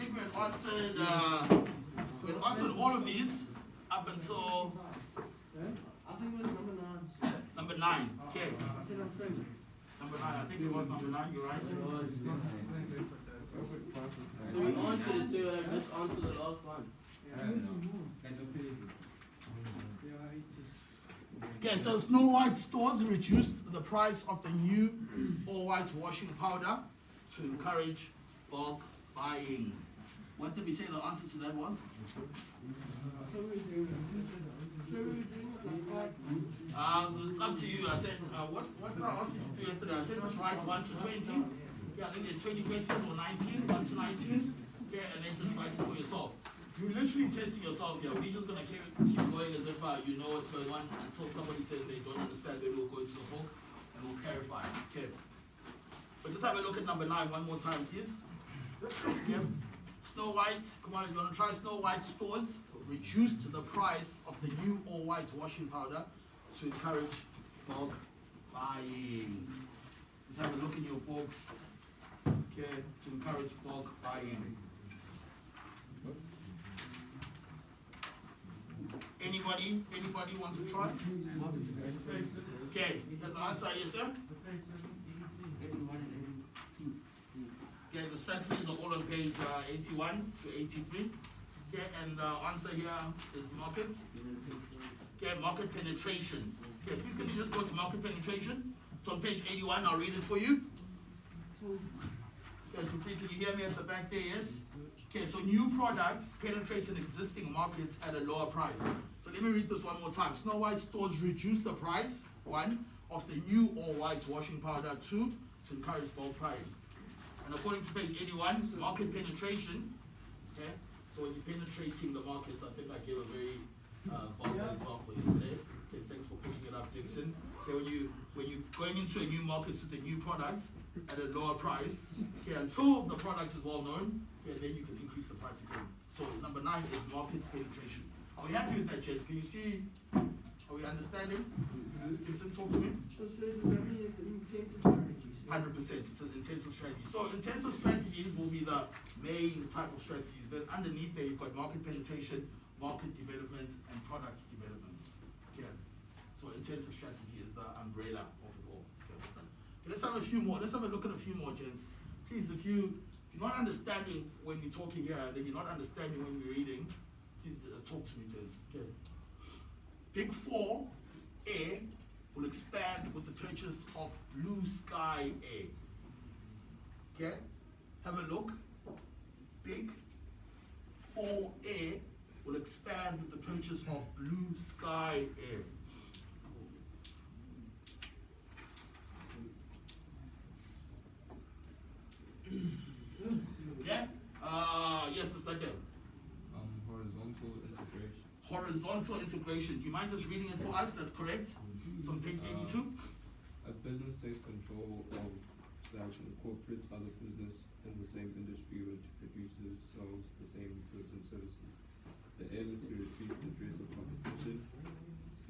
think we had answered all of these up until I think it was number 9. number 9. Okay. I said I'm French. Number 9. I think it was number 9. You're right. So we answered it, so let's answer the last one. Okay, so Snow White stores reduced the price of the new all-white washing powder to encourage bulk buying. What did we say the answer to that was? It's up to you. I said, what did I ask you to do yesterday? I said just write 1 to 20. Yeah, I think there's 20 questions or 19, 1 to 19. Yeah, and then just write it for yourself. You're literally testing yourself here. We're just going to keep going as if you know what's going on until somebody says they don't understand. Then we'll go into the book and we'll clarify. Okay. But just have a look at number 9 one more time, please. Okay. Snow White, come on, if you want to try Snow White stores, reduced the price of the new all-white washing powder to encourage bulk buying. Just have a look in your books, okay, to encourage bulk buying. Anybody want to try? Okay, that's the answer, yes sir? Okay, the strategies are all on page 81 to 83. Okay, and the answer here is market. Okay, market penetration. Okay, please can you just go to market penetration? It's on page 81, I'll read it for you. Okay, so can you hear me at the back there, yes? Okay, so new products penetrate in existing markets at a lower price. So let me read this one more time. Snow White stores reduce the price, 1, of the new all-white washing powder, 2, to encourage bulk buying. And according to page 81, market penetration, okay, so when you're penetrating the markets, I think I gave a very vulgar example yesterday. Okay, thanks for picking it up, Dixon. Okay, when you're going into a new market with a new product at a lower price, okay, until the product is well known, okay, then you can increase the price again. So number 9 is market penetration. Are we happy with that, Jess? Can you see? Are we understanding? Dixon, talk to me. So does that mean it's an intensive strategy? 100%. It's an intensive strategy. So intensive strategies will be the main type of strategies. Then underneath there, you've got market penetration, market development, and product development. Okay. So intensive strategy is the umbrella of it all. Okay. Let's have a few more. Let's have a look at a few more, gents. Please, if you're not understanding when you're talking here, then you're not understanding when you're reading, please talk to me, gents. Okay. Big 4 Air will expand with the purchase of Blue Sky Air. Okay? Have a look. Big 4 Air will expand with the purchase of Blue Sky Air. Yeah? Yes, Mr. Dale. Horizontal integration. Horizontal integration. Do you mind just reading it for us? That's correct. It's on page 82. A business takes control of / incorporates other business in the same industry which produces, sells the same goods and services. The aim is to reduce the threats of competition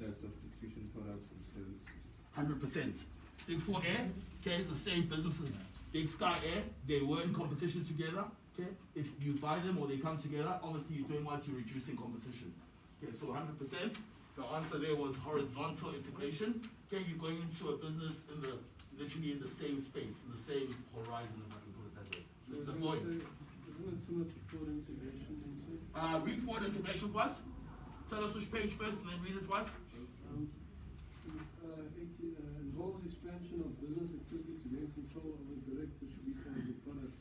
/ substitution products and services. 100%. Big 4 Air, okay, it's the same businesses. Big Sky Air, they were in competition together. Okay, if you buy them or they come together, obviously you're doing what? You're reducing competition. Okay, so 100%. The answer there was horizontal integration. Okay, you're going into a business literally in the same space, in the same horizon, if I can put it that way. That's the point. Read forward integration for us. Tell us which page first and then read it for us. Involves expansion of business activity to gain control over direct distribution of the product.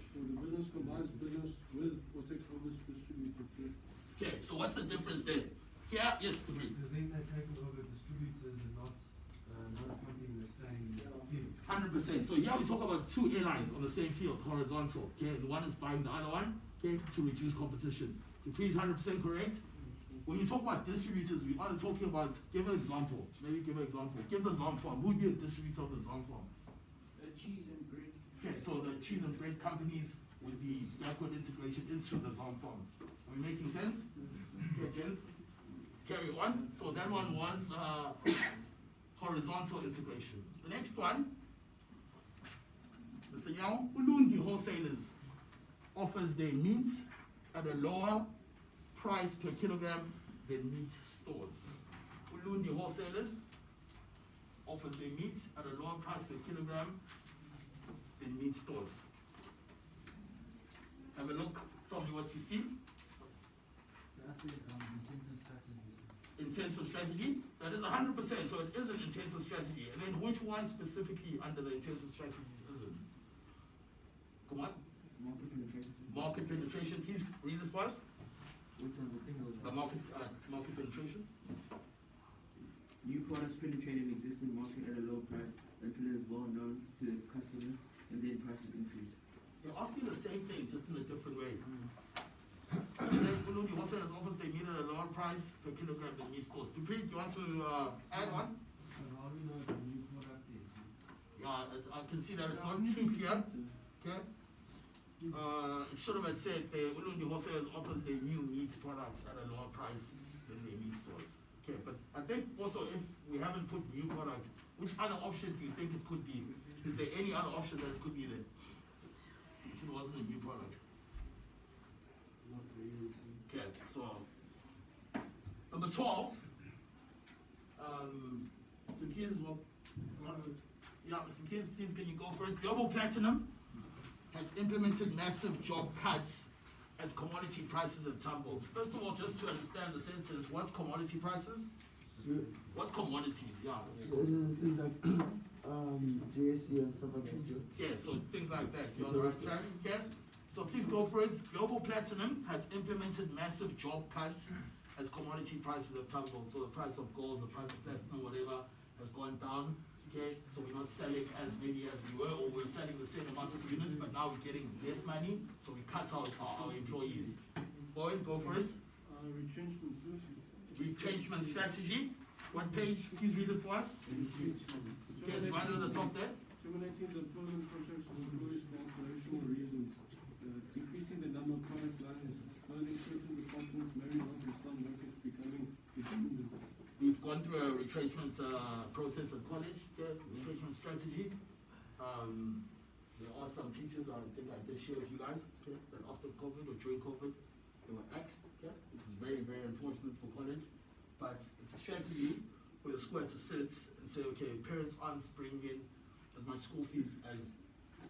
So the business combines business with or takes over distributors. Okay, so what's the difference there? Here, yes, agree. Because then they're taking over distributors and not pumping the same field. 100%. So here we talk about 2 airlines on the same field, horizontal. Okay, and one is buying the other one, okay, to reduce competition. So please, 100% correct. When you talk about distributors, we are talking about, give an example. Maybe give an example. Give the Zomfarm. Who would be a distributor of the Zomfarm? Cheese and bread. Okay, so the cheese and bread companies would be backward integration into the Zomfarm. Are we making sense? Okay, gents. Carry on. So that one was horizontal integration. The next one, Mr. Yao, Ulundi wholesalers. offers their meat at a lower price per kilogram than meat stores. Ulundi wholesalers offers their meat at a lower price per kilogram than meat stores. Have a look, tell me what you see. That's it, intensive strategies. Intensive strategy, that is 100%, so it is an intensive strategy. And then which one specifically under the intensive strategies is it? Come on. Market penetration. Market penetration, please read it for us. Which one the thing was The market penetration. new products penetrate an existing market at a low price until it is well known to the customers and then prices increase. You're asking the same thing, just in a different way. Then Ulundi wholesalers offers their meat at a lower price per kilogram than meat stores. Dupree, do you want to add on? And how do you know the new product is? Yeah, I can see that it's not too clear. Okay. It should have said the Ulundi wholesalers offers their new meat products at a lower price than their meat stores. Okay, but I think also if we haven't put new products, which other option do you think it could be? Is there any other option that it could be there? If it wasn't a new product. Not really. Okay, so number 12. Mr. Keys, yeah, Mr. Keys, please can you go for it? Global Platinum has implemented massive job cuts as commodity prices have tumbled. First of all, just to understand the sentence, what's commodity prices? What's commodities? Yeah. So things like GSC and stuff like that. Yeah, so things like that. You're on the right track. Okay. So please go for it. Global Platinum has implemented massive job cuts as commodity prices have tumbled. So the price of gold, the price of platinum, whatever, has gone down. Okay, so we're not selling as many as we were, or we're selling the same amount of units, but now we're getting less money, so we cut out our employees. Go for it. Retrenchment strategy. What page? Please read it for us. Okay, it's right at the top there. Terminating the employment contracts of employees for operational reasons, increasing the number of product lines, closing certain departments, married off and some workers becoming redundant. We've gone through a retrenchment process at college, okay, retrenchment strategy. There are some teachers, I think I did share with you guys, okay, that after COVID or during COVID, they were axed, okay, which is very, very unfortunate for college. But it's a strategy for the school to sit and say, okay, parents aren't bringing in as much school fees as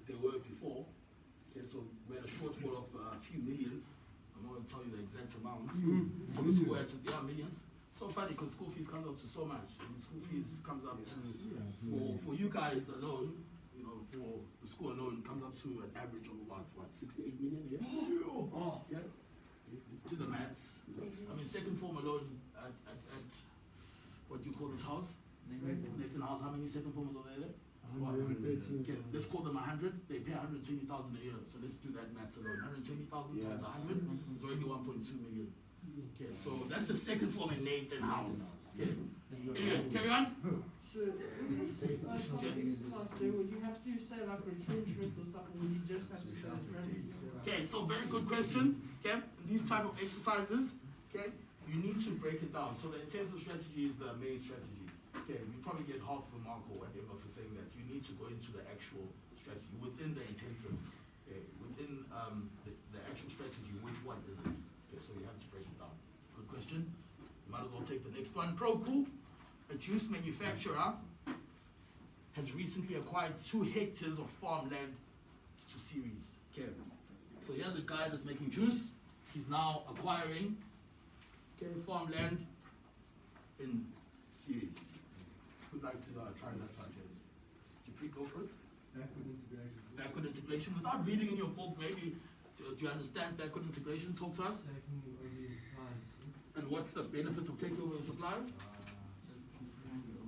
they were before. Okay, so we had a shortfall of a few millions. I'm not going to tell you the exact amount. So the school had to, millions. So funny because school fees comes up to so much. I mean, school fees comes up to, for you guys alone, you know, for the school alone, comes up to an average of about, 6 to 8 million a year? Oh, yeah. To the maths. I mean, second form alone at what do you call this house? Nathan House, how many second formers are there? 113. Okay, let's call them 100. They pay 120,000 a year. So let's do that maths alone. 120,000 times 100 is already 1.2 million. Okay, so that's the second form in Nathan House. Okay. Anyway, carry on. So, would you have to say like retrenchment or stuff, or would you just have to say the strategy? Okay, so very good question. Okay, these type of exercises, okay, you need to break it down. So the intensive strategy is the main strategy. Okay, you probably get half the mark or whatever for saying that. You need to go into the actual strategy within the intensive. Okay, within the actual strategy, which one is it? Okay, so you have to break it down. Good question. You might as well take the next one. ProCool, a juice manufacturer, has recently acquired 2 hectares of farmland to series. Okay, so here's a guy that's making juice. He's now acquiring farmland in series. Who'd like to try that franchise? Jeffrey, go for it. Backward integration. Backward integration. Without reading in your book, maybe, do you understand backward integration? Talk to us. Taking over the supplies. And what's the benefits of taking over the suppliers?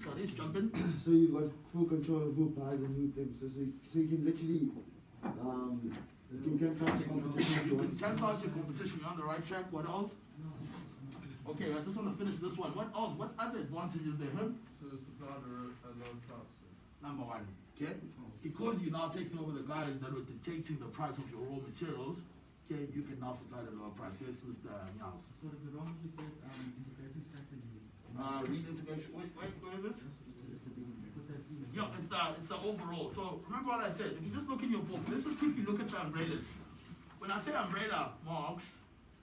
So let's jump in. So you've got full control of who buys and who things. So you can literally you can start your competition. You can start your competition. You're on the right track. What else? Okay, I just want to finish this one. What else? What other advantages they have? So supply at a low price. Number 1, okay? Because you're now taking over the guys that were dictating the price of your raw materials, okay, you can now supply at a lower price. Yes, Mr. Niels. So the wrongly said integrating strategy. Read integration. Wait, where is it? Yeah, it's the overall. So remember what I said. If you just look in your books, let's just quickly look at the umbrellas. when I say umbrella marks,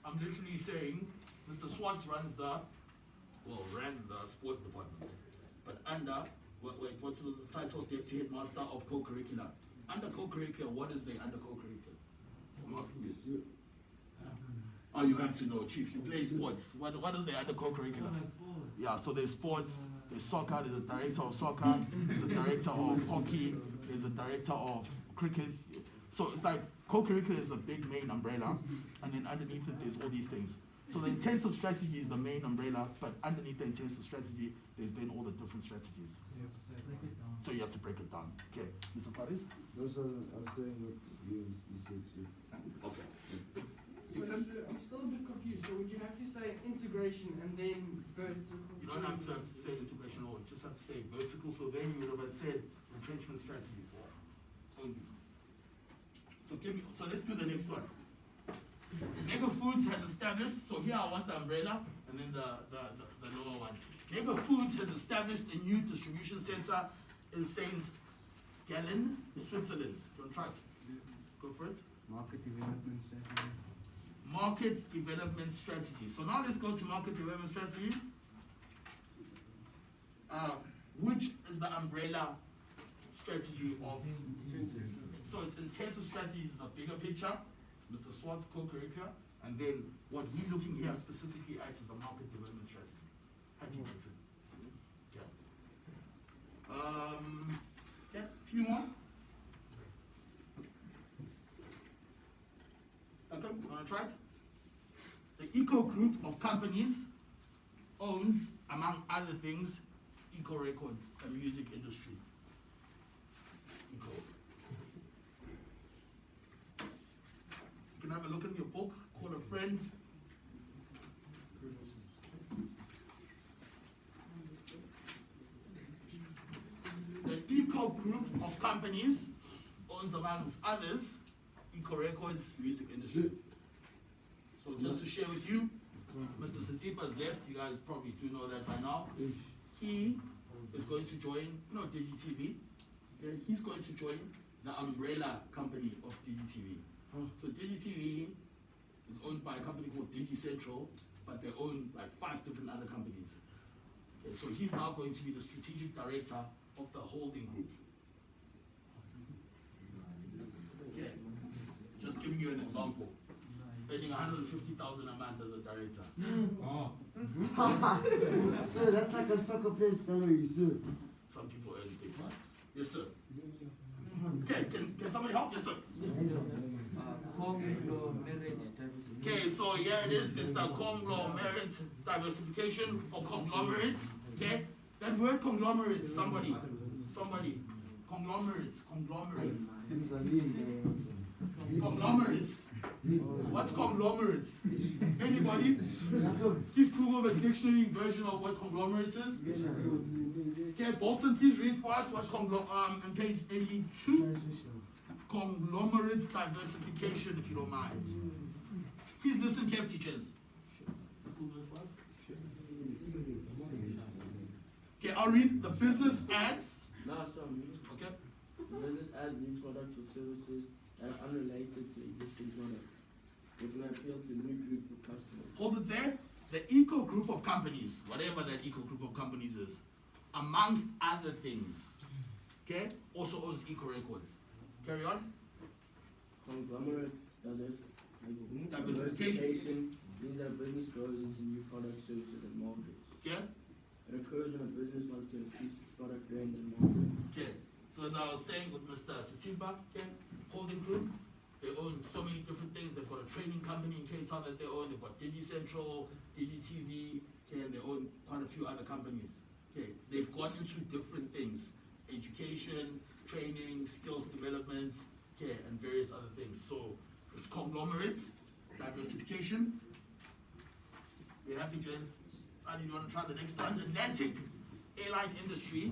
I'm literally saying Mr. Swartz ran the sports department. But under, what's the title? Deputy Headmaster of Co-Curricular. Under co-curricular, what is there under co-curricular? I'm asking you. Oh, you have to know, Chief. You play sports. What is there under co-curricular? Yeah, so there's sports, there's soccer, there's a director of soccer, there's a director of hockey, there's a director of cricket. So it's like co-curricular is a big main umbrella, and then underneath it there's all these things. So the intensive strategy is the main umbrella, but underneath the intensive strategy, there's then all the different strategies. So you have to break it down. Okay, Mr. Paris? No, sir, I was saying what you said, sir. Okay. So I'm still a bit confused. So would you have to say integration and then vertical? You don't have to say integration or you just have to say vertical, so then you would have said retrenchment strategy only. So let's do the next one. Mega Foods has established, so here I want the umbrella and then the lower one. Mega Foods has established a new distribution center in St. Gallen, Switzerland. Do you want to try it? Go for it. Market development strategy. Market development strategy. So now let's go to market development strategy. Which is the umbrella strategy of? So it's intensive strategies is a bigger picture. Mr. Swartz co-curricular, and then what we're looking here specifically at is the market development strategy. Happy with it? Yeah, a few more. Okay, wanna try it? The Eco Group of companies owns, among other things, Eco Records, a music industry. Eco. You can have a look in your book, call a friend. The Eco Group of companies owns, amongst others, Eco Records music industry. So just to share with you, Mr. Satipa has left, you guys probably do know that by now. He is going to join, DigiTV. Okay? He's going to join the umbrella company of DigiTV. So DigiTV is owned by a company called DigiCentral, but they own like 5 different other companies. Okay, so he's now going to be the strategic director of the holding group. Okay. Just giving you an example. Earning 150,000 a month as a director. Sir, that's like a soccer player's salary, sir. Some people earn big money. Yes, sir. Okay, can somebody help? Yes, sir. Conglomerate diversification. Okay, so here it is. It's the conglomerate diversification or conglomerates. Okay, that word conglomerate. Somebody. Conglomerates. Since I mean, Conglomerates. What's conglomerates? Anybody? Please Google the dictionary version of what conglomerates is. Okay, Bolton, please read for us what on page 82. Conglomerates diversification, if you don't mind. Please listen carefully, gents. Google it for us. Okay, I'll read the business ads. Okay. The business adds new products or services that are unrelated to existing products. It will appeal to new groups of customers. Hold it there. The Eco Group of companies, whatever that Eco Group of companies is, amongst other things, okay, also owns Eco Records. Carry on. Conglomerate Diversification. Means that business grows into new products, services, and markets. Okay. It occurs when a business wants to increase its product range and market. Okay. So as I was saying with Mr. Satiba, okay, holding group, they own so many different things. They've got a training company in Cape Town that they own. They've got DigiCentral, DigiTV, okay, and they own quite a few other companies. Okay, they've gone into different things: education, training, skills development, okay, and various other things. So it's conglomerates, diversification. We're happy, gents. And you want to try the next one? Atlantic airline industry,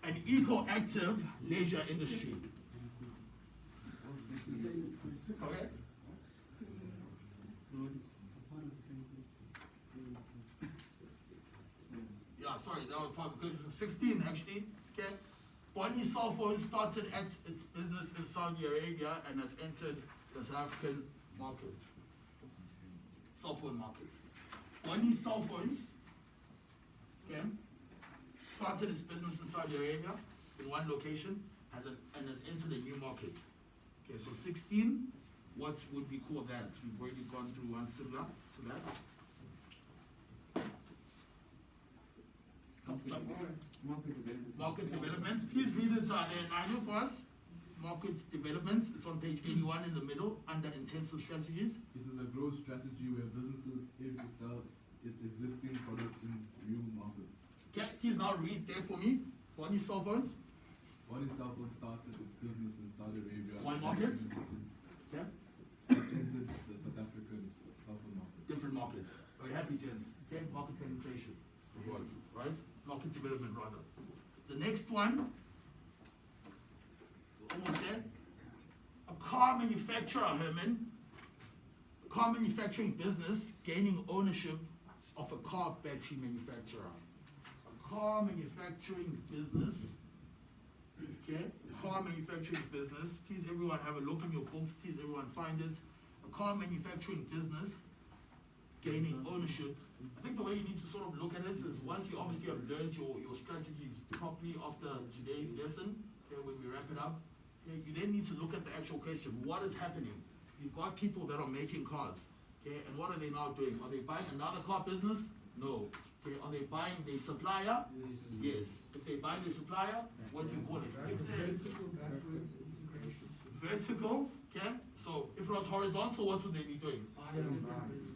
an eco-active leisure industry. Okay. Yeah, sorry, that was part because it's 16 actually. Okay. Bonnie Cell Phone started at its business in Saudi Arabia and has entered the South African market, cell phone market. One cell phones, okay, started its business in Saudi Arabia in one location, and has entered a new market. Okay, so 16, what would we call that? We've already gone through one similar to that. Market development. Please read it, Nigel, for us. Market development. It's on page 81 in the middle under intensive strategies. It is a growth strategy where businesses aim to sell its existing products in new markets. Okay, please now read there for me. Bonnie cell phones. Bonnie Cell Phone started its business in Saudi Arabia. One market. Okay. It entered the South African cell phone market. Different market. Very happy, gents. Okay, market penetration. It was, right? Market development, rather. The next one, almost there. A car manufacturer, Herman. A car manufacturing business gaining ownership of a car battery manufacturer. A car manufacturing business. Okay, car manufacturing business. Please, everyone, have a look in your books. Please, everyone, find it. A car manufacturing business gaining ownership. I think the way you need to sort of look at it is once you obviously have learned your strategies properly after today's lesson, okay, when we wrap it up, okay, you then need to look at the actual question. What is happening? You've got people that are making cars, okay, and what are they now doing? Are they buying another car business? No. Okay, are they buying their supplier? Yes. If they're buying their supplier, what do you call it? Vertical backwards integration. Vertical, okay? So if it was horizontal, what would they be doing?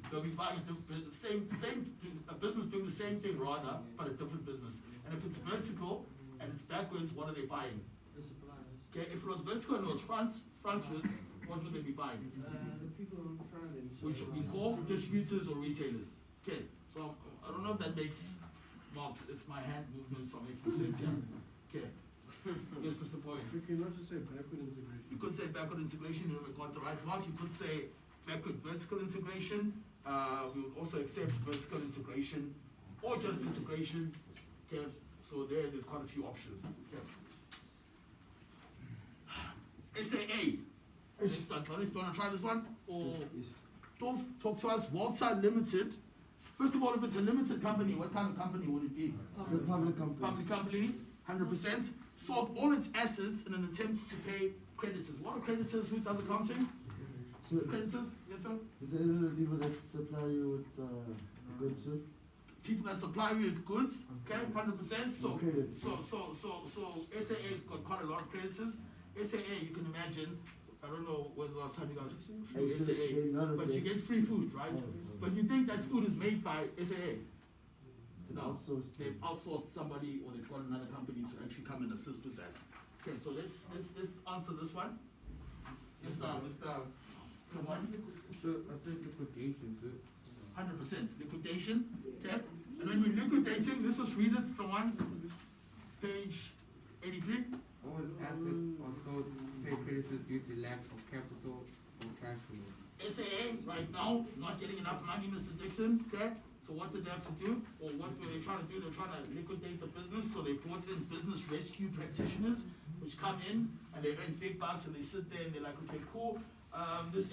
They'll be buying the a business doing the same thing rather, but a different business. And if it's vertical and it's backwards, what are they buying? The suppliers. Okay, if it was vertical and it was frontwards, what would they be buying? The people in front of them. so Which we call distributors or retailers. Okay, so I don't know if that makes marks, if my hand movements are making sense here. Okay. Yes, Mr. Boyd. You cannot just say backward integration. You could say backward integration, you haven't got the right mark. You could say backward vertical integration. We would also accept vertical integration or just integration. Okay, so there's quite a few options. Okay. SAA. Next one, Clarice, do you want to try this one? Or talk to us. Walter Limited. First of all, if it's a limited company, what kind of company would it be? It's a public company. Public company, 100%. Sold all its assets in an attempt to pay creditors. What are creditors? Who does accounting? So, Creditors? Yes, sir? is there the people that supply you with goods, sir? People that supply you with goods, okay, 100%. So Credits. SAA's got quite a lot of creditors. SAA, you can imagine, I don't know when the last time you guys flew Hey, so SAA, they none of but you it. get free food, right? But you think that food is made by SAA? It's No, outsourced. they've outsourced somebody or they've got another company to actually come and assist with that. Okay, so let's answer this one. Yes, Mr. One. So I said liquidation, so 100% liquidation. Okay, and when we're liquidating, let's just read it. The one, page 83. All assets are sold to pay creditors due to lack of capital or cash flow. SAA right now not getting enough money, Mr. Dixon. Okay, so what did they have to do, or what were they trying to do? They're trying to liquidate the business, so they brought in business rescue practitioners, which come in and they earn big bucks, and they sit there and they're like, okay, cool. This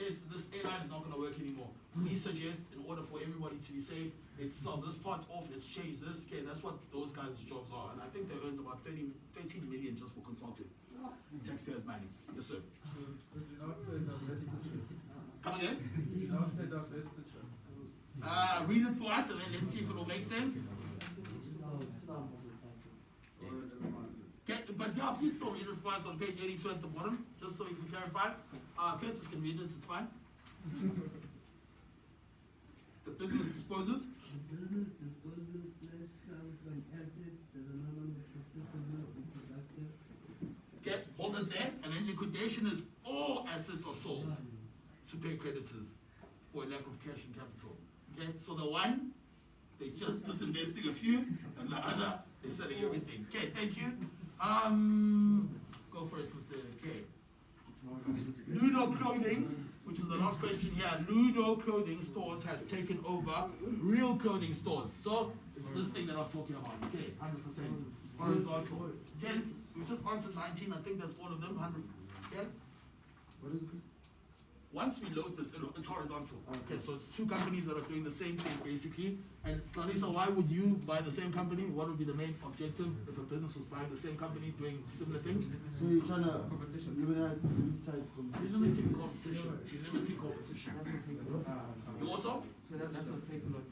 airline is not going to work anymore. We suggest, in order for everybody to be safe, let's sell this part off, let's change this. Okay, that's what those guys' jobs are. And I think they earned about 13 million just for consulting. Taxpayers' money. Yes, sir. could you not say divestiture? Come again? Could you not say divestiture? Read it for us and then let's see if it will make sense. Okay, but yeah, please still read it for us on page 82 at the bottom, just so we can clarify. Curtis can read it, it's fine. The business disposes. Business disposes / sells some assets that are no longer profitable or productive. Okay, hold it there, and then liquidation is all assets are sold to pay creditors for a lack of cash and capital. Okay, so the one, they just investing a few, and the other, they're selling everything. Okay, thank you. Go for it, Mr. K. Ludo Clothing, which is the last question here. Ludo Clothing Stores has taken over Real Clothing Stores. So it's this thing that I was talking about. Okay, 100% horizontal. Gents, we just answered 19. I think that's all of them. 100. Okay. What is it? once we load this, it's horizontal. Okay, so it's two companies that are doing the same thing basically. And Clarissa, why would you buy the same company? What would be the main objective if a business was buying the same company doing similar things? So you're trying to Competition. limitize competition. You're limiting competition. You're limiting competition. You also? So that's what take a lot.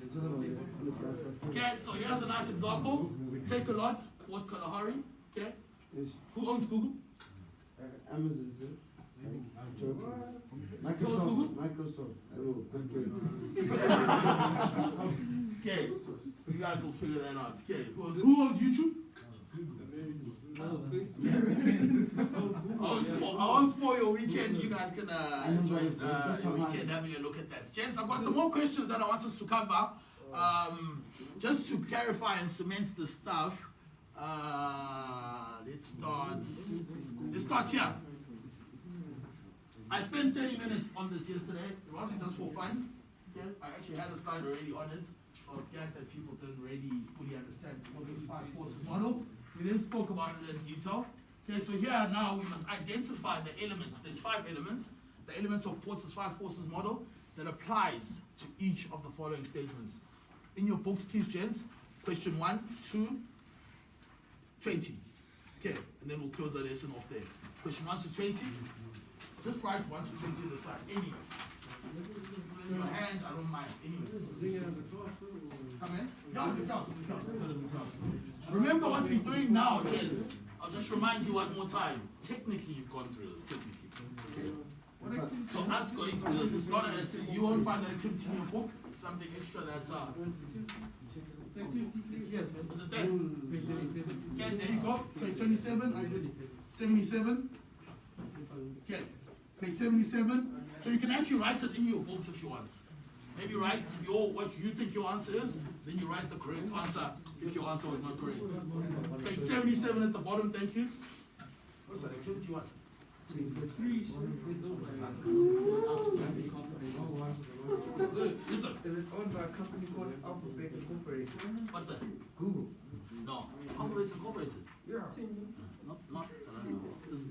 Okay, so here's a nice example. Take a lot, Fort Kalahari. Okay, who owns Google? Amazon, sir. I'm joking. Google? Microsoft. Oh, okay. Okay, so you guys will figure that out. Okay, who owns YouTube? I won't spoil your weekend. You guys can enjoy your weekend having a look at that. Gents, I've got some more questions that I want us to cover. Just to clarify and cement the stuff. Let's start here. I spent 30 minutes on this yesterday. It wasn't just for fun. Okay? I actually had a slide already on it. I was glad that people didn't really fully understand what the 5 forces model. We then spoke about it in detail. Okay, so here now we must identify the elements. There's 5 elements. The elements of Porter's 5 forces model that applies to each of the following statements. In your books, please, gents, question 1, 2, 20. Okay, and then we'll close the lesson off there. Question 1 to 20. Just write 1 to 20 on the side. Anyways. In your hand, I don't mind. Anyways. Come in. Yeah, it's a class. Remember what we're doing now, gents. I'll just remind you one more time. Technically, you've gone through this. Technically. Okay. So us going through this, it's not an activity. You won't find an activity in your book. It's something extra that's Yes. is it there? Okay, there you go. Page 27. 77. Okay. Page 77. So you can actually write it in your books if you want. Maybe write what you think your answer is, then you write the correct answer if your answer was not correct. Page 77 at the bottom, thank you. What's that activity one? Listen. Is it owned by a company called Alphabet Incorporated? What's that? Google. No. Alphabet Incorporated. Yeah. Not.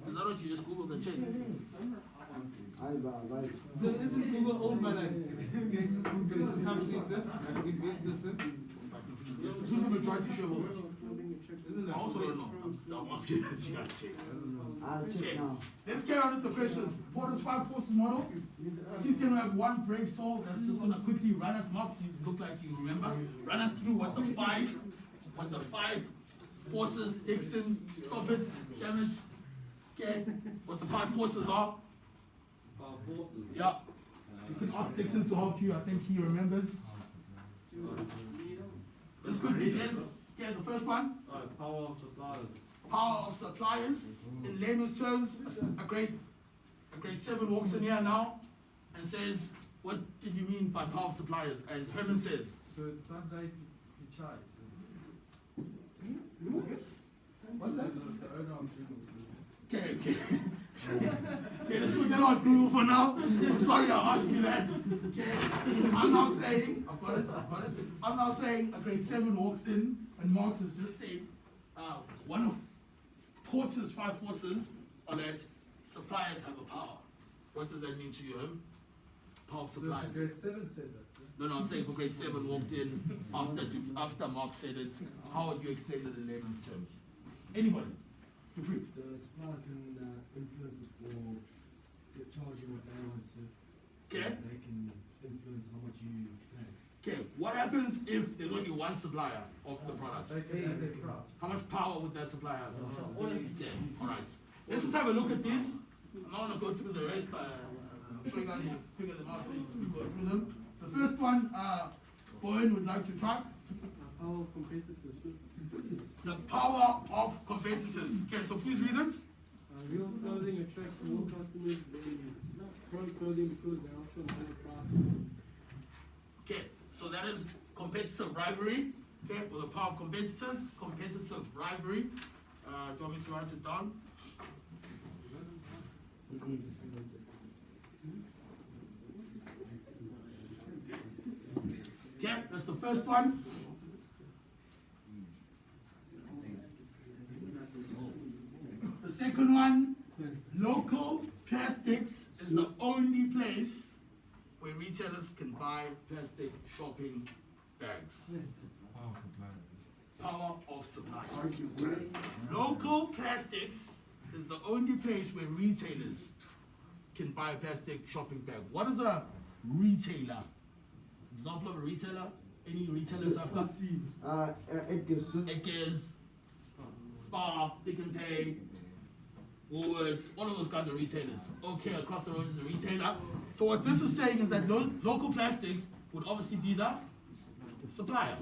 Is that what you just Googled and checked? So isn't Google owned by like Google companies, sir? Like investors, sir? Who's the majority shareholder? Isn't I that also don't know. I'm asking you guys check. I'll check Okay. now. Let's carry on with the questions. Porter's 5 forces model. Please can we have one brave soul that's just gonna quickly run us, Mark, so you look like you remember. Run us through what the five forces, Dixon, stop it, damn it. Okay, what the 5 forces are. 5 forces. Yeah. You can ask Dixon to help you, I think he remembers. Just quickly, gents. Okay, the first one. Power of suppliers. Power of suppliers. In layman's terms, a grade 7 walks in here now and says, what did you mean by power of suppliers? And Herman says, So it's not like you charge. what's that? The owner of Google. Okay. Okay, let's forget about Google for now. I'm sorry I asked you that. Okay. I'm now saying, I've got it. I'm now saying a grade 7 walks in and Marx has just said, one of Porter's 5 forces are that suppliers have a power. What does that mean to you, him? Power of suppliers. Grade 7 said that. No, I'm saying for grade 7 walked in after Mark said it. How would you explain it in layman's terms? Anybody? Feel free. The suppliers can influence it or get charging what they want to. Okay. So they can influence how much you pay. Okay, what happens if there's only one supplier of the products? They can have their price. How much power would that supplier have? Okay, alright. Let's just have a look at these. I'm not going to go through the rest. I'm sure you guys will figure them out so you can go through them. The first one, Bowen would like to try. Power of competitors, sir. The power of competitors. Okay, so please read it. Real clothing attracts more customers than front clothing because they often have a price. Okay, so that is competitive rivalry. Okay, well, the power of competitors, competitive rivalry. Do you want me to write it down? Okay, that's the first one. The second one, local plastics is the only place where retailers can buy plastic shopping bags. Power of supply. Local plastics is the only place where retailers can buy a plastic shopping bag. What is a retailer? Example of a retailer? Any retailers I've got? Edgar's, Spar, Pick and Pay, Woolworths, all of those guys are retailers. Okay, across the road is a retailer. So what this is saying is that local plastics would obviously be the supplier.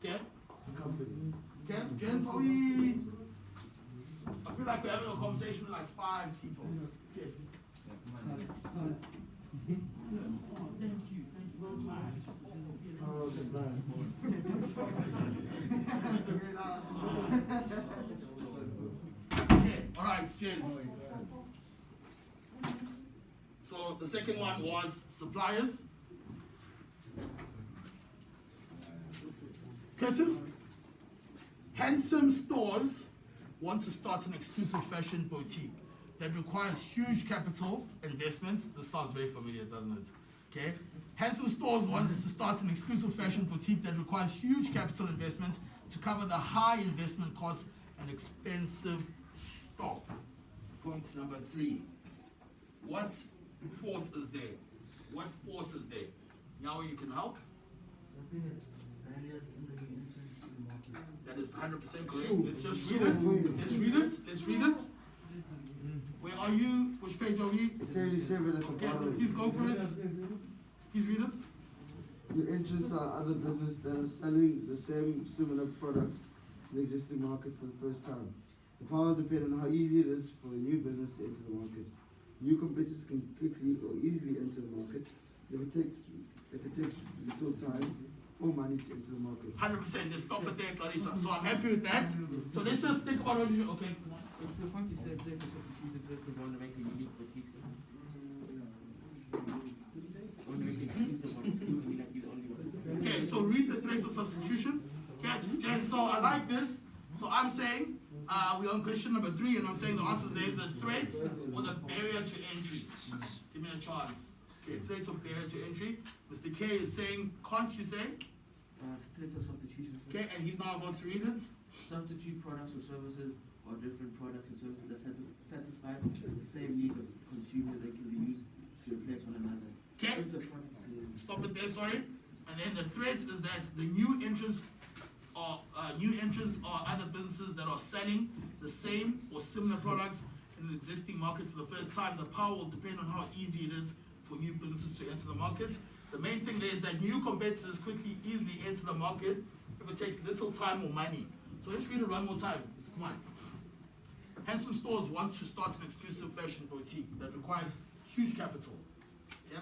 Okay? Okay, gents, are we? I feel like we're having a conversation with like 5 people. Okay. Oh, thank you very much. Power of supply. Okay, all right, gents. So the second one was suppliers. Curtis, handsome stores want to start an exclusive fashion boutique that requires huge capital investments. This sounds very familiar, doesn't it? Okay. Handsome Stores wants to start an exclusive fashion boutique that requires huge capital investments to cover the high investment costs and expensive stock. Point number 3. What force is there? What force is there? Now you can help. That is 100% correct. Let's just read it. Let's read it. Let's read it. Where are you? Which page are we? 77 at the Okay, bottom. please go for it. Please read it. New entrants are other businesses that are selling the same similar products in the existing market for the first time. The power depends on how easy it is for a new business to enter the market. New competitors can quickly or easily enter the market if it takes little time or money to enter the market. 100%. Let's stop it there, Clarissa. So I'm happy with that. So let's just think about what you do. Okay. It's the point you said, there's a substitution because they want to make a unique boutique. They want to make an exclusive one, exclusively like you're the only one. Okay, so read the threats of substitution. Okay, and so I like this. So I'm saying we're on question number 3, and I'm saying the answer is the threats or the barrier to entry. Give me a chance. Okay, threats or barrier to entry. Mr. K is saying, can't you say? Threats of substitution. Okay, and he's now about to read it. Substitute products or services or different products and services that satisfy the same needs of consumers that can be used to replace one another. Okay, stop it there, sorry. And then the threat is that the new entrants are other businesses that are selling the same or similar products in the existing market for the first time. The power will depend on how easy it is for new businesses to enter the market. The main thing there is that new competitors quickly, easily enter the market if it takes little time or money. So let's read it one more time. Come on. Handsome Stores wants to start an exclusive fashion boutique that requires huge capital. Yeah?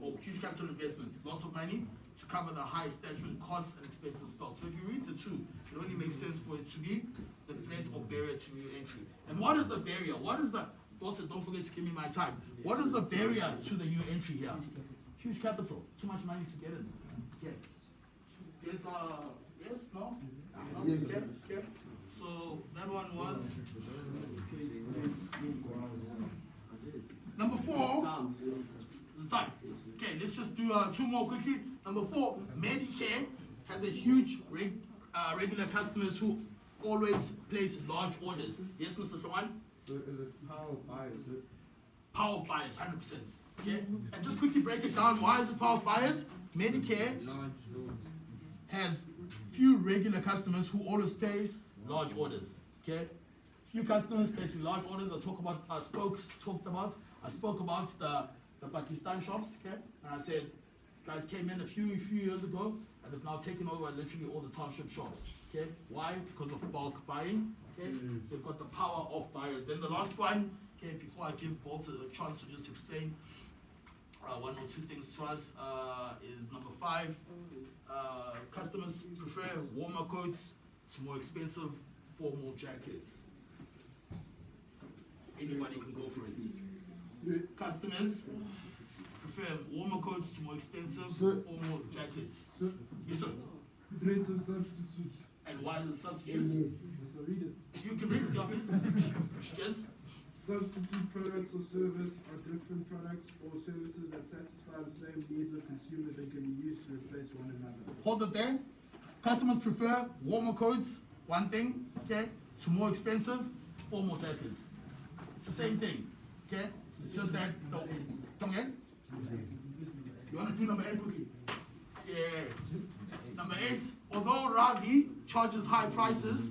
Or huge capital investments, lots of money to cover the high establishment costs and expensive stock. So if you read the two, it only makes sense for it to be the threat or barrier to new entry. And what is the barrier? What is the, daughter, don't forget to give me my time. What is the barrier to the new entry here? Huge capital, too much money to get in. Okay. Yes, yes, no? No? Yes. Okay, okay. So that one was number 4. The time. Okay, let's just do 2 more quickly. Number 4, Medicare has a huge regular customers who always place large orders. Yes, Mr. Tlwan? So is it power of buyers? Power of buyers, 100%. Okay, and just quickly break it down. Why is it power of buyers? Medicare has few regular customers who always place large orders. Okay, few customers placing large orders. I spoke about the Pakistan shops. Okay, and I said guys came in a few years ago and they've now taken over literally all the township shops. Okay, why? Because of bulk buying. Okay, they've got the power of buyers. Then the last one. Okay, before I give Walter a chance to just explain 1 or 2 things to us, is number 5. Customers prefer warmer coats to more expensive formal jackets. Anybody can go for it. Customers prefer warmer coats to more expensive formal jackets. Sir, Yes, sir. threats of substitutes. And why is it substitutes? So read it. You can read it, yeah, please. Gents. Substitute products or service are different products or services that satisfy the same needs of consumers and can be used to replace one another. Hold it there. Customers prefer warmer coats, one thing, okay, to more expensive, or more jackets. It's the same thing, okay? It's just that, no, come again? You want to do number 8 quickly? Yeah. Number 8, although Ravi charges high prices,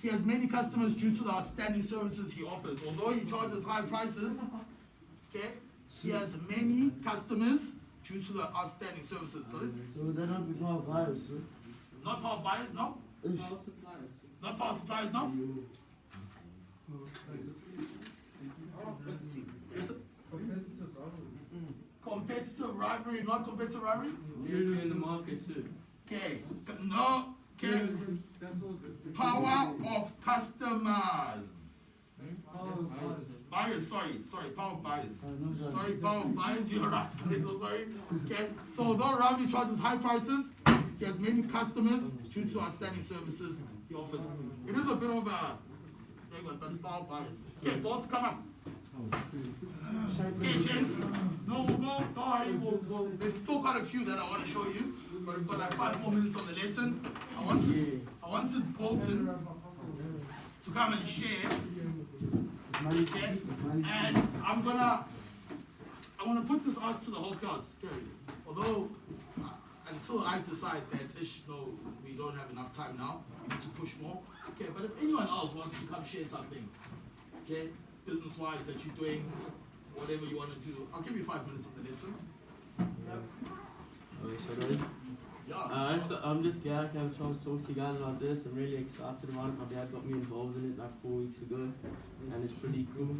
he has many customers due to the outstanding services he offers. Although he charges high prices, okay, he has many customers due to the outstanding services. Notice? So would that not be power buyers, sir? Not power buyers, no? Ish. Power suppliers. Not power suppliers, no? Yes, competitive rivalry, not competitive rivalry? They're in the market too. Okay, no, okay. Power of customers. Buyers, sorry, power of buyers. Sorry, power of buyers, you're right, so sorry. Okay, so although Ravi charges high prices, he has many customers due to outstanding services he offers. It is a bit of a, but power of buyers. Okay, boats come up. Okay, gents, no, we'll go, don't worry, there's still quite a few that I want to show you, but we've got like 5 more minutes of the lesson. I wanted Bolton to come and share, okay, and I'm gonna put this out to the whole class, okay, although until I decide that, no, we don't have enough time now, we need to push more, okay, but if anyone else wants to come share something, okay, business-wise that you're doing, whatever you want to do. I'll give you 5 minutes of the lesson. Okay, so guys, I'm just glad I can have a chance to talk to you guys about this. I'm really excited about it. My dad got me involved in it like 4 weeks ago, and it's pretty cool.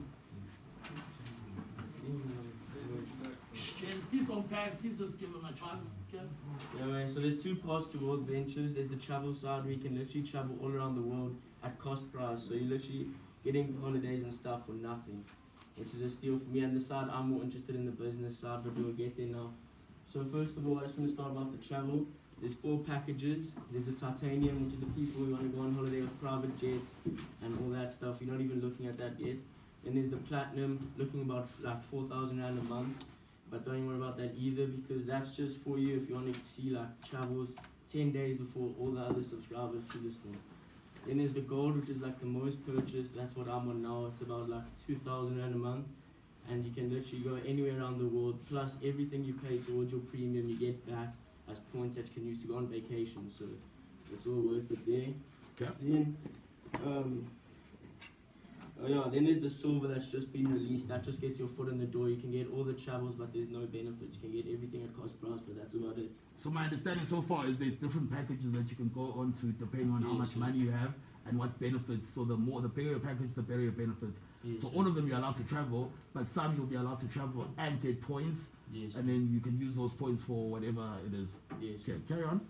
James, please don't panic. Please just give him a chance. Okay? Yeah, man, so there's 2 parts to World Ventures. There's the travel side where you can literally travel all around the world at cost price. So you're literally getting holidays and stuff for nothing, which is a steal for me. And the side I'm more interested in the business side, but we'll get there now. So first of all, I just want to start about the travel. There's 4 packages. There's the titanium, which is the people who want to go on holiday with private jets and all that stuff. You're not even looking at that yet. Then there's the platinum, looking about like 4,000 rand a month. But don't worry about that either, because that's just for you if you want to see like travels 10 days before all the other subscribers to this thing. Then there's the gold, which is like the most purchased. That's what I'm on now. It's about like 2,000 rand a month, and you can literally go anywhere around the world. Plus everything you pay towards your premium, you get back as points that you can use to go on vacation. So it's all worth it there. Okay. Then, then there's the silver that's just been released. That just gets your foot in the door. You can get all the travels, but there's no benefits. You can get everything at cost price, but that's about it. So my understanding so far is there's different packages that you can go on to depending on how much money you have and what benefits. So the bigger your package, the better your benefits. Yes, so all of them you're allowed to travel, but some you'll be allowed to travel and get points. Yes. And then you can use those points for whatever it is. Yes. Okay, carry on.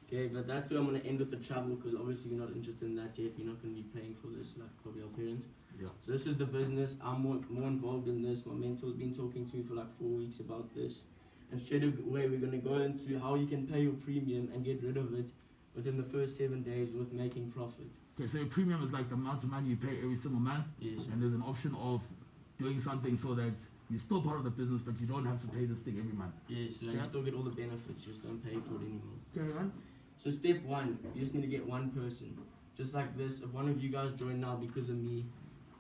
Okay, but that's where I'm going to end with the travel, because obviously you're not interested in that yet. You're not going to be paying for this like probably our parents. Yeah. So this is the business. I'm more involved in this. My mentor's been talking to me for like 4 weeks about this. And straight away we're going to go into how you can pay your premium and get rid of it within the first 7 days with making profit. Okay, so your premium is like the amount of money you pay every single month. Yes. And there's an option of doing something so that you're still part of the business, but you don't have to pay this thing every month. Yes, so you still get all the benefits, just don't pay for it anymore. Carry on. So step 1, you just need to get 1 person. Just like this, if one of you guys join now because of me,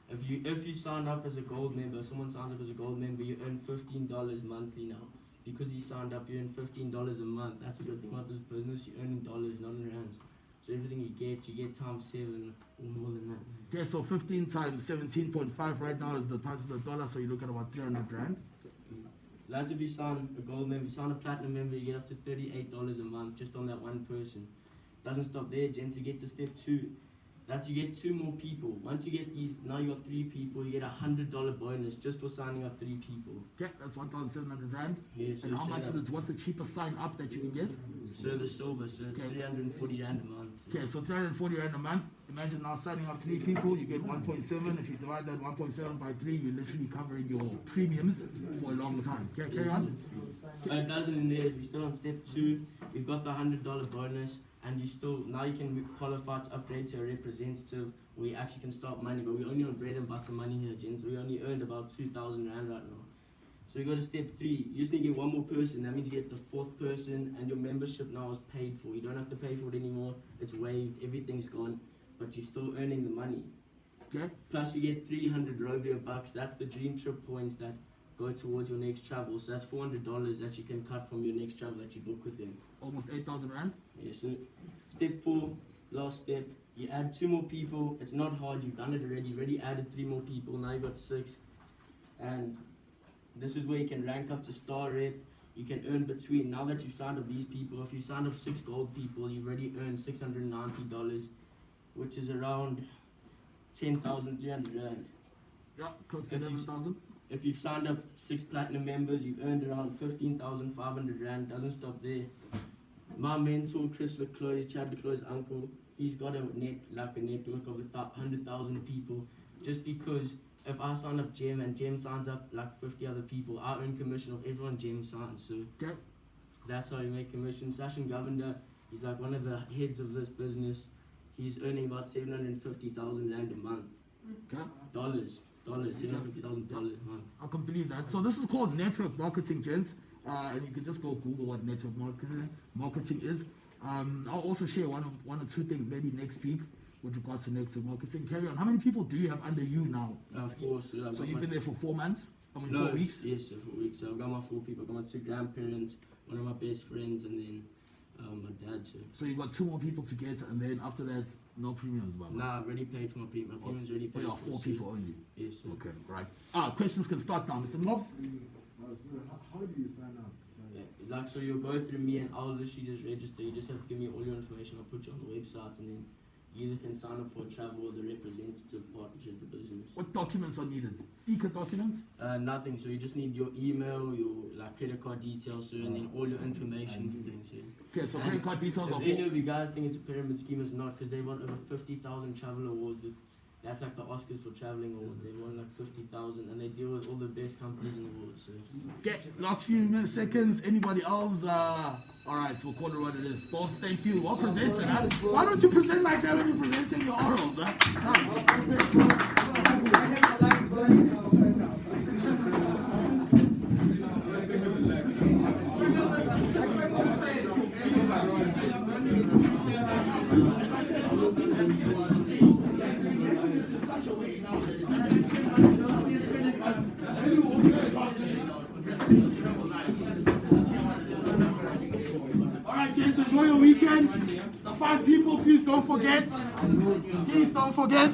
if you sign up as a gold member, someone signs up as a gold member, you earn $15 monthly now. Because he signed up, you earn $15 a month. That's a good thing about this business. You earn in dollars, not in rands. So everything you get times 7 or more than that. Okay, so 15 times 17.5 right now is the price of the dollar, so you look at about 300 rand. That's if you sign a gold member. You sign a platinum member, you get up to $38 a month just on that 1 person. Doesn't stop there, gents. You get to step 2. That's you get 2 more people. Once you get these, now you got 3 people, you get $100 bonus just for signing up 3 people. Okay, that's 1,700 rand. Yes. And how much is it? What's the cheapest sign up that you can get? So the silver, so it's 340 rand a month. So. Okay, so 340 rand a month. Imagine now signing up 3 people, you get 1.7. If you divide that 1.7 by 3, you're literally covering your premiums for a long time. Okay, carry on. It doesn't in there. We're still on step 2. We've got the $100 bonus, and now you can qualify to upgrade to a representative we actually can start money, but we're only on bread and butter money here, gents. We only earned about 2,000 rand right now. So you go to step 3. You just need to get one more person. That means you get the 4th person, and your membership now is paid for. You don't have to pay for it anymore. It's waived. Everything's gone, but you're still earning the money. Okay. Plus you get 300 Rovia bucks. That's the dream trip points that go towards your next travel. So that's $400 that you can cut from your next travel that you book with them. Almost 8,000 rand. Yes, sir. Step 4, last step. You add 2 more people. It's not hard. You've done it already. You've already added 3 more people. Now you got 6. And this is where you can rank up to star red. You can earn between, now that you've signed up these people, if you signed up 6 gold people, you've already earned $690, which is around 10,300 rand. Yeah, close to If you- 11,000. If you've signed up 6 platinum members, you've earned around 15,500 rand. Doesn't stop there. My mentor, Chad Leclerc's uncle, he's got a network of 100,000 people. Just because if I sign up Jem and Jem signs up like 50 other people, I earn commission of everyone Jem signs. So Okay. that's how you make commission. Sachin Govender, he's like one of the heads of this business. He's earning about 750,000 rand a month. Okay. Dollars, $750,000 a month. I can believe that. So this is called network marketing, gents. And you can just go Google what network marketing is. I'll also share one or two things maybe next week with regards to network marketing. Carry on. How many people do you have under you now? 4. So you've been there for 4 months? I mean, No, 4 weeks? Yes, sir, 4 weeks. So I've got my 4 people. I've got my 2 grandparents, one of my best friends, and then my dad, sir. So you got 2 more people to get, and then after that, no premiums, Baba. Nah, I've already paid for my premium. My premium's already paid Oh, for. yeah, 4 so- people only. Yes, sir. Okay, right. Questions can start now, Mr. Mobs. How do you sign up? Yeah, like, so you'll go through me and I'll literally just register. You just have to give me all your information. I'll put you on the website, and then you either can sign up for travel or the representative partnership, the business. What documents are needed? Speaker documents? Nothing. So you just need your email, your like credit card details, sir, and then all your information things, yeah. Okay, so And credit card details If are any for... of you guys think it's a pyramid scheme, it's not, because they won over 50,000 travel awards. That's like the Oscars for traveling awards. They won like 50,000, and they deal with all the best companies in the world. So Okay, last few seconds. Anybody else? Alright, so we'll call it what it is. Boss, thank you. Well presented, huh? Why don't you present like that when you're presenting your orals, Alright, James, enjoy your weekend. The 5 people, please don't forget. Please don't forget.